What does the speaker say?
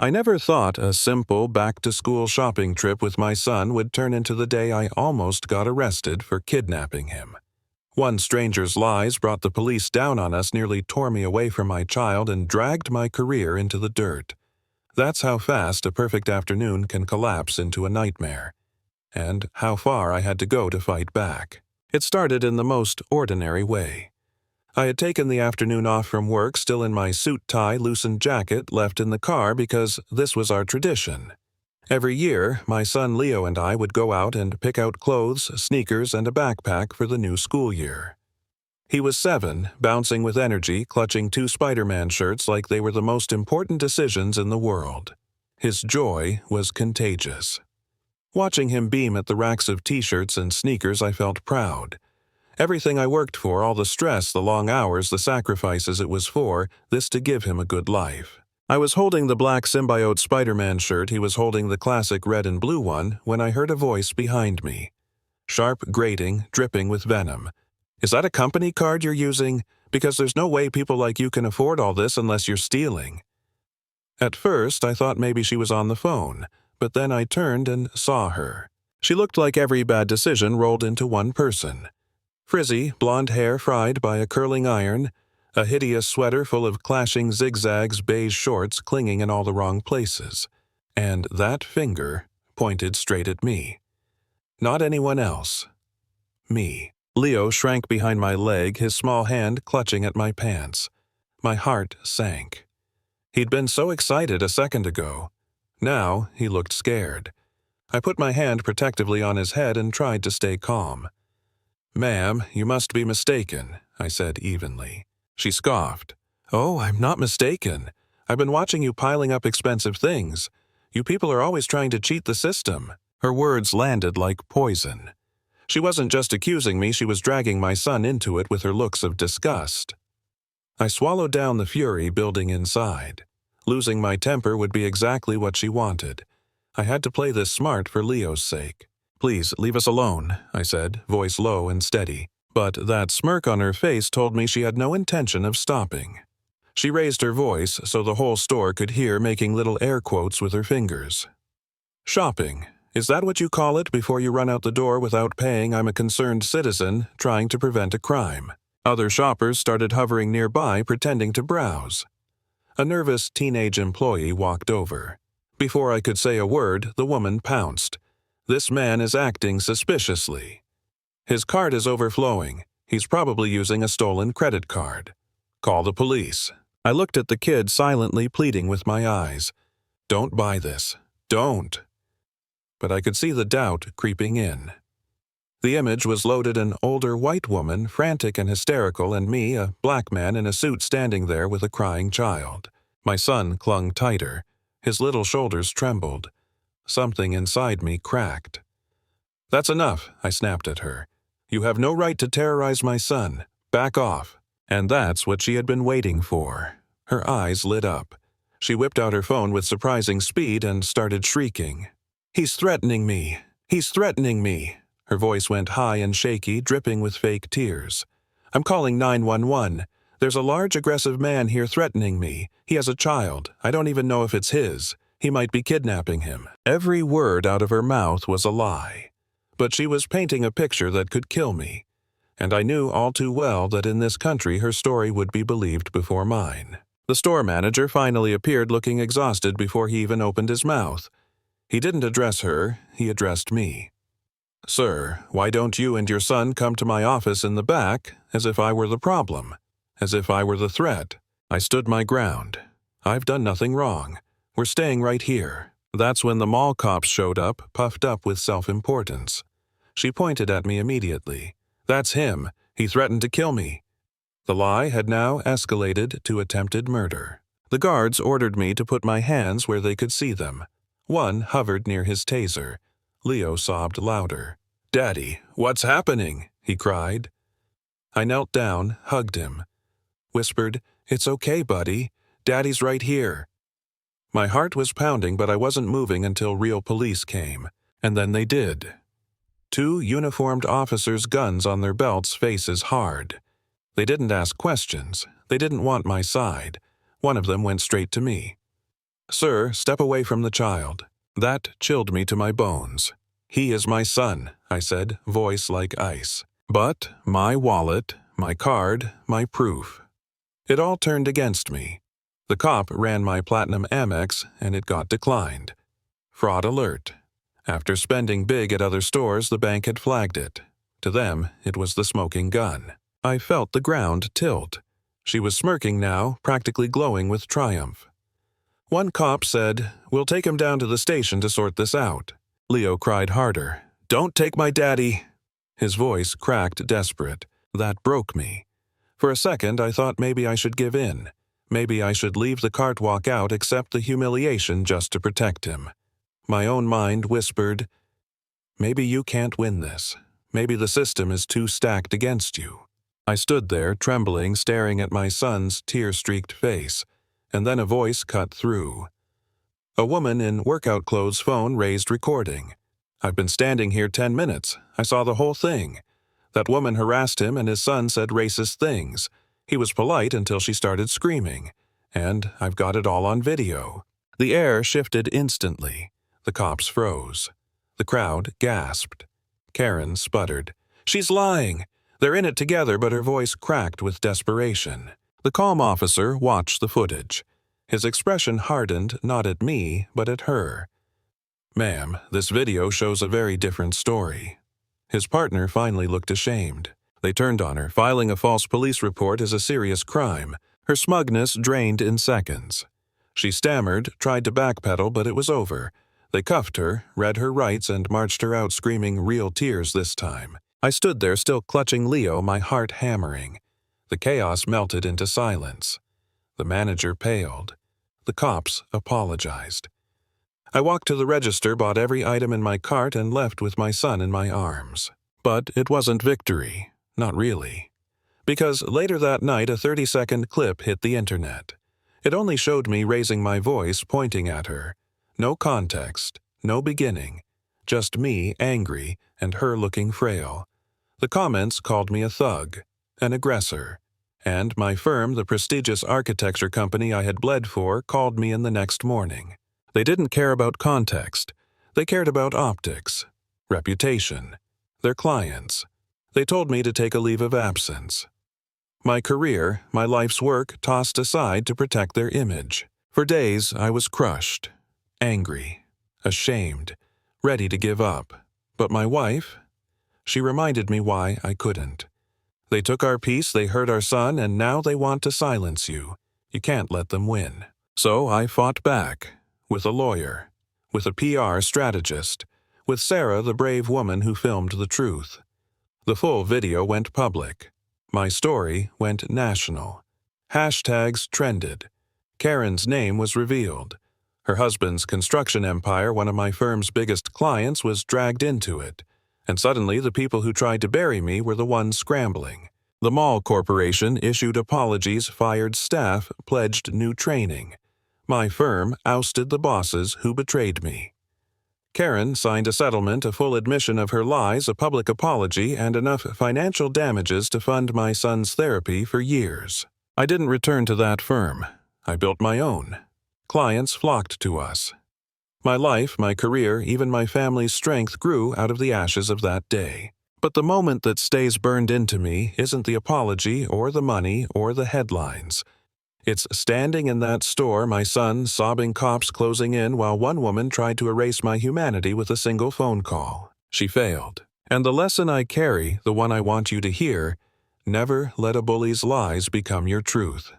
I never thought a simple back-to-school shopping trip with my son would turn into the day I almost got arrested for kidnapping him. One stranger's lies brought the police down on us, nearly tore me away from my child, and dragged my career into the dirt. That's how fast a perfect afternoon can collapse into a nightmare, and how far I had to go to fight back. It started in the most ordinary way. I had taken the afternoon off from work, still in my suit tie, loosened jacket, left in the car because this was our tradition. Every year, my son Leo and I would go out and pick out clothes, sneakers, and a backpack for the new school year. He was 7, bouncing with energy, clutching 2 Spider-Man shirts like they were the most important decisions in the world. His joy was contagious. Watching him beam at the racks of t-shirts and sneakers, I felt proud. Everything I worked for, all the stress, the long hours, the sacrifices it was for, this to give him a good life. I was holding the black symbiote Spider-Man shirt, he was holding the classic red and blue one, when I heard a voice behind me. Sharp, grating, dripping with venom. "Is that a company card you're using? Because there's no way people like you can afford all this unless you're stealing." At first, I thought maybe she was on the phone, but then I turned and saw her. She looked like every bad decision rolled into one person. Frizzy, blonde hair fried by a curling iron, a hideous sweater full of clashing zigzags, beige shorts clinging in all the wrong places. And that finger pointed straight at me. Not anyone else. Me. Leo shrank behind my leg, his small hand clutching at my pants. My heart sank. He'd been so excited a second ago. Now he looked scared. I put my hand protectively on his head and tried to stay calm. "Ma'am, you must be mistaken," I said evenly. She scoffed. "Oh, I'm not mistaken. I've been watching you piling up expensive things. You people are always trying to cheat the system." Her words landed like poison. She wasn't just accusing me, she was dragging my son into it with her looks of disgust. I swallowed down the fury building inside. Losing my temper would be exactly what she wanted. I had to play this smart for Leo's sake. "Please, leave us alone," I said, voice low and steady. But that smirk on her face told me she had no intention of stopping. She raised her voice so the whole store could hear, making little air quotes with her fingers. "Shopping. Is that what you call it before you run out the door without paying? I'm a concerned citizen trying to prevent a crime." Other shoppers started hovering nearby, pretending to browse. A nervous teenage employee walked over. Before I could say a word, the woman pounced. "This man is acting suspiciously. His card is overflowing. He's probably using a stolen credit card. Call the police." I looked at the kid, silently pleading with my eyes. "Don't buy this. Don't." But I could see the doubt creeping in. The image was loaded an older white woman, frantic and hysterical, and me, a black man in a suit standing there with a crying child. My son clung tighter. His little shoulders trembled. Something inside me cracked. "That's enough," I snapped at her. "You have no right to terrorize my son. Back off." And that's what she had been waiting for. Her eyes lit up. She whipped out her phone with surprising speed and started shrieking. "He's threatening me! He's threatening me!" Her voice went high and shaky, dripping with fake tears. "I'm calling 911. There's a large, aggressive man here threatening me. He has a child. I don't even know if it's his. He might be kidnapping him." Every word out of her mouth was a lie. But she was painting a picture that could kill me. And I knew all too well that in this country her story would be believed before mine. The store manager finally appeared, looking exhausted before he even opened his mouth. He didn't address her, he addressed me. "Sir, why don't you and your son come to my office in the back, as if I were the problem, as if I were the threat?" I stood my ground. "I've done nothing wrong. We're staying right here." That's when the mall cops showed up, puffed up with self-importance. She pointed at me immediately. "That's him. He threatened to kill me." The lie had now escalated to attempted murder. The guards ordered me to put my hands where they could see them. One hovered near his taser. Leo sobbed louder. "Daddy, what's happening?" he cried. I knelt down, hugged him. Whispered, "It's okay, buddy. Daddy's right here." My heart was pounding, but I wasn't moving until real police came. And then they did. 2 uniformed officers, guns on their belts, faces hard. They didn't ask questions. They didn't want my side. One of them went straight to me. "Sir, step away from the child." That chilled me to my bones. "He is my son," I said, voice like ice. "But my wallet, my card, my proof." It all turned against me. The cop ran my Platinum Amex and it got declined. Fraud alert. After spending big at other stores, the bank had flagged it. To them, it was the smoking gun. I felt the ground tilt. She was smirking now, practically glowing with triumph. One cop said, "We'll take him down to the station to sort this out." Leo cried harder, "Don't take my daddy." His voice cracked desperate. That broke me. For a second, I thought maybe I should give in. Maybe I should leave the cart walk out, accept the humiliation just to protect him. My own mind whispered, "Maybe you can't win this. Maybe the system is too stacked against you." I stood there, trembling, staring at my son's tear-streaked face, and then a voice cut through. A woman in workout clothes' phone raised recording. "I've been standing here 10 minutes. I saw the whole thing. That woman harassed him and his son said racist things. He was polite until she started screaming. And I've got it all on video." The air shifted instantly. The cops froze. The crowd gasped. Karen sputtered, "She's lying." They're in it together, but her voice cracked with desperation. The calm officer watched the footage. His expression hardened not at me, but at her. "Ma'am, this video shows a very different story." His partner finally looked ashamed. They turned on her. Filing a false police report is a serious crime. Her smugness drained in seconds. She stammered, tried to backpedal, but it was over. They cuffed her, read her rights, and marched her out screaming real tears this time. I stood there still clutching Leo, my heart hammering. The chaos melted into silence. The manager paled. The cops apologized. I walked to the register, bought every item in my cart, and left with my son in my arms. But it wasn't victory. Not really. Because later that night, a 30-second clip hit the internet. It only showed me raising my voice, pointing at her. No context, no beginning. Just me, angry, and her looking frail. The comments called me a thug, an aggressor. And my firm, the prestigious architecture company I had bled for, called me in the next morning. They didn't care about context. They cared about optics, reputation, their clients. They told me to take a leave of absence. My career, my life's work, tossed aside to protect their image. For days, I was crushed, angry, ashamed, ready to give up. But my wife, she reminded me why I couldn't. They took our peace, they hurt our son, and now they want to silence you. You can't let them win. So I fought back, with a lawyer, with a PR strategist, with Sarah, the brave woman who filmed the truth. The full video went public. My story went national. Hashtags trended. Karen's name was revealed. Her husband's construction empire, one of my firm's biggest clients, was dragged into it. And suddenly the people who tried to bury me were the ones scrambling. The mall corporation issued apologies, fired staff, pledged new training. My firm ousted the bosses who betrayed me. Karen signed a settlement, a full admission of her lies, a public apology, and enough financial damages to fund my son's therapy for years. I didn't return to that firm. I built my own. Clients flocked to us. My life, my career, even my family's strength grew out of the ashes of that day. But the moment that stays burned into me isn't the apology or the money or the headlines. It's standing in that store, my son, sobbing cops closing in while one woman tried to erase my humanity with a single phone call. She failed. And the lesson I carry, the one I want you to hear, never let a bully's lies become your truth.